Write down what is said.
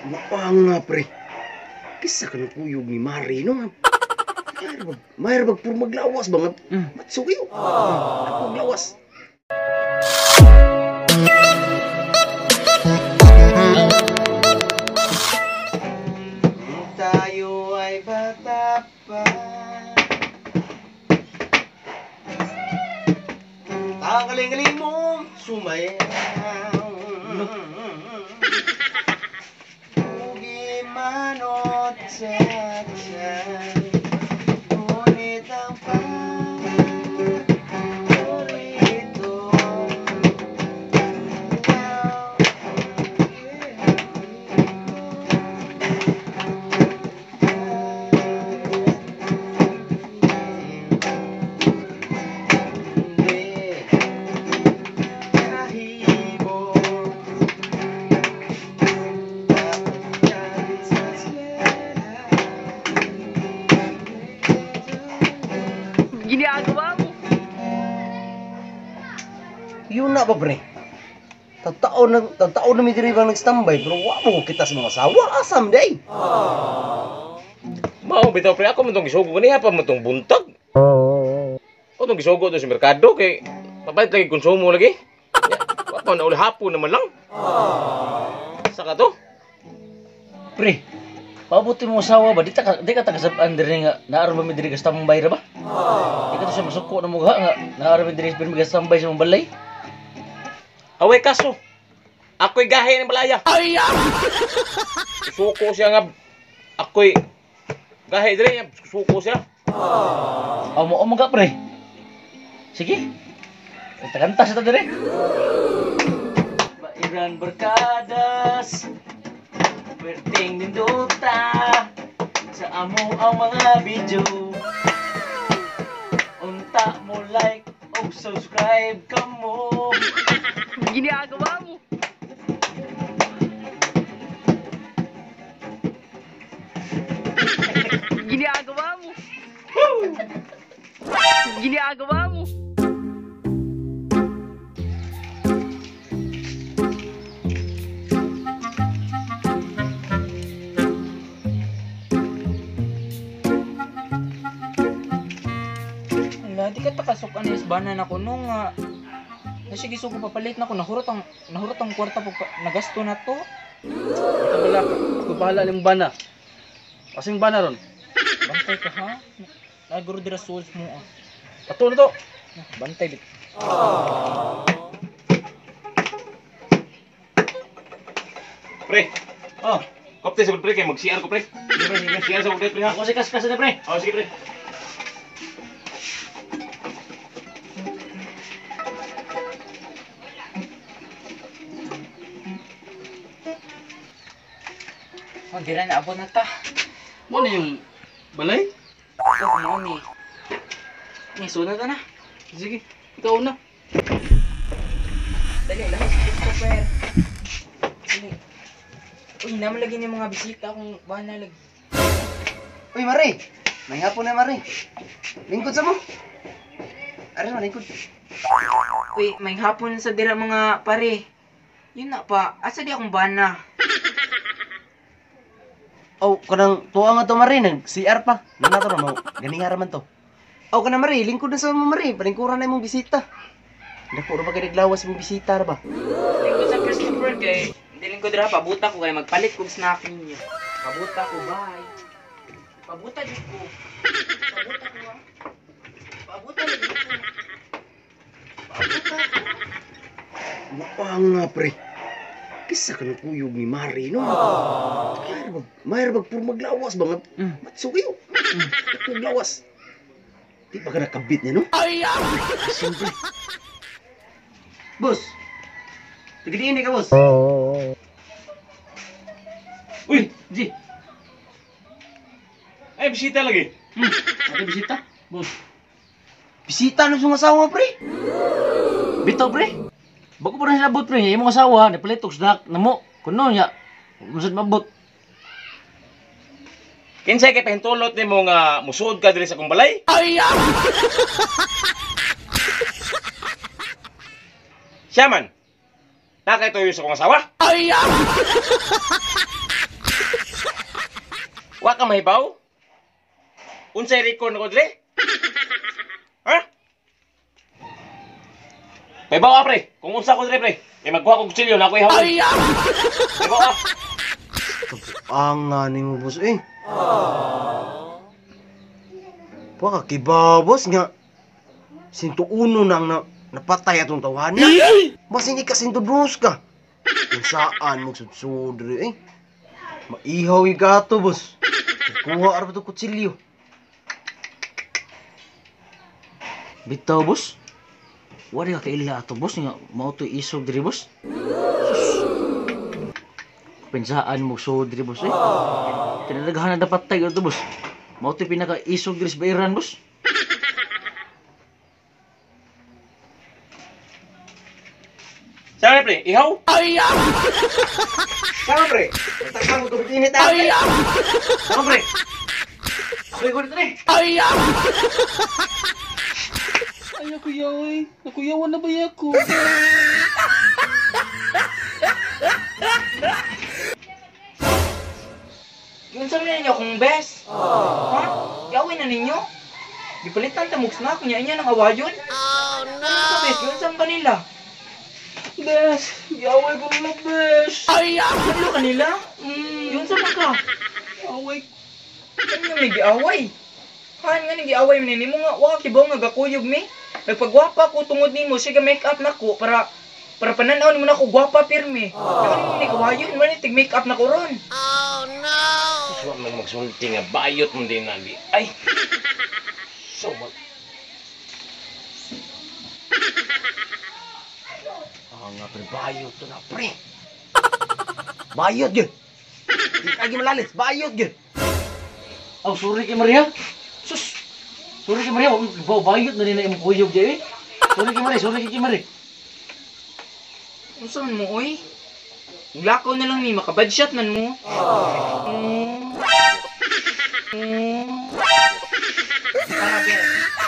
Mapang nga, pre. Kisa ka ng kuyog ni Mari, no? Mayar bag puro maglawas ba nga? Matsuyo. Ako maglawas. Tayo ay bata pa. Ang galing-galing mo sumayaw. Pugi manot sa tiyan. Ngunit ang paborito ginagawa mo. Yun na ba, pre? Tataon na may diribang nagstambay, pero wala mo kita sa mga sawa. Asam, day! Mao bitaw pre, ako man tong gisugo kaniya pa man tong buntag. O tong gisugo to sa merkado kay papalit lagi konsumo lagi. Ya, wa pa na uli hapon naman lang. Saka to? Pre, pabuti mo asawa ba? Di ka tagasabaan diri nga naaro ba mi diri ka tambay ra ba? Di ka to siya masuko na mugha nga naaro mi diri mi tambay sa mong balay. Away kaso. Ako'y gahe ng balaya. Suko siya nga ako'y gahe diri suko siya. Amo ka pre. Sige. Kanta sa to diri. Bairan barkadas. Perting ninduta sa amo ang mga video. Unta mo like o subscribe ka mo. Ginagawa mo. Ginagawa mo. Ginagawa mo. Wala, di ka takasukan is banan ako nung sige suko papalit na ko nahurot ang kwarta pag nagasto na to. Ito wala ka. Ako bahala ng bana. Kasing bana ron. Bantay ka ha. Naguro dira souls mo ah. Ato na to. Bantay bit. Pre, Oh, kopte sa pre kay mag-CR ko pre. Sige, CR sa pre ha. ako si kas na pre. Oh, sige pre. Oh, dira na abot na ta. Mo na yung balay? Oh, mo ni. Ni sunod na. Sige, ikaw na. Dali, lahos Christopher. Dali. Uy, naman lagi niya mga bisita kung bahala lagi. Uy, Mari! May hapon na, Mari. Lingkod sa mo. Aray mo, lingkod. Uy, may hapon sa dira mga pare. Yun na pa, asa di akong bana. Oh, kanang tuwa nga to, Mari. Nag-CR pa. Nana to na mo. Ganing haraman to. Oh, kanang Mari. Lingkod na sa mo, Mari. Palingkuran na yung bisita. Dako na ba kayo naglawas yung bisita, ba? Lingkod sa Christopher kay diling ko dira pabuta ko kay magpalit kog snack ninyo. Pabuta ko, bye. Pabuta di ko. Pabuta ko. Ha? Pabuta di ko. Pabuta ko. Mapang nga, pre. Kisa ka ng kuyog ni Mari, no? Mayar bag puro maglawas ba nga? Matsuyo. Ako maglawas. Di ba ka nakabit niya, no? Siyempre. Boss! Tigiliin ka, boss! Uy, Ji, ay bisita lagi. ada bisita? Bos. Bisita na sa asawa, pre! Bitaw pre. Bago pa rin sinabot pre, imong asawa, napalit og snack namo. Kuno nya. Musad mabot. Kinsay kay pahintulot nimo nga musuod ka diri sa akong balay? Siya man. Nakay tuyo sa akong asawa? Wa ka mahibaw? Unsay record ko dire? Ha? Mahibaw ka, pre. Kung unsa ko dire, pre. May magkuha kong kutsilyo na ako ihawin. Mahibaw ka. Ang ni mo, boss, eh. Waka kibabos nga. Sinto uno nang napatay atong tawanan. Basin ikasinto dos ka. Kung saan magsudsudri, eh. Maihaw gato, boss. Kuha arap ito kutsilyo. Bitaw, boss. Wala ka kaila ato, boss. Nga, mao to isog diri, boss. Pensaan mo so diri, boss, eh. Tinadaghan na dapat tayo ito, boss. Mao to pinaka-isog diri sa bairan, boss. Sama, pre. Ihaw. Sama, pre. Takang mo ito init, ah. Sama, pre. Pre, kulit na, eh. Ay, ako yaw eh. Nakuyawan na ba ako? Yun sa ninyo kung best. Ha? Gawin na ninyo. Gipalitan ta mong snack niya niya ng awayon. Oh no. Ano sa best? Yun sa kanila. Bes, yaway ko na bes. Ano kanila? Yun sa ka. Away. Ano nga may giaway? Han nga giaway ni mo nga wa kibaw nga gakuyog mi. Nagpagwapa ko tungod nimo sige make up nako para pananaw nimo nako gwapa pirmi. Ano ni gawayon man tig make up nako ron. Suwa man magsulti nga bayot mo din nali. Ay. So mag... Nga, pre, bayot to na, pre. Bayot, yun. Di lagi malalis, bayot, yun. Oh, sorry kay Maria. Sus. Sorry kay Maria. Bayot na nila yung kuyog dyan, eh. Sorry kay Maria. Unsa man mo oy? Lakaw na lang ni makabadshot man mo. Para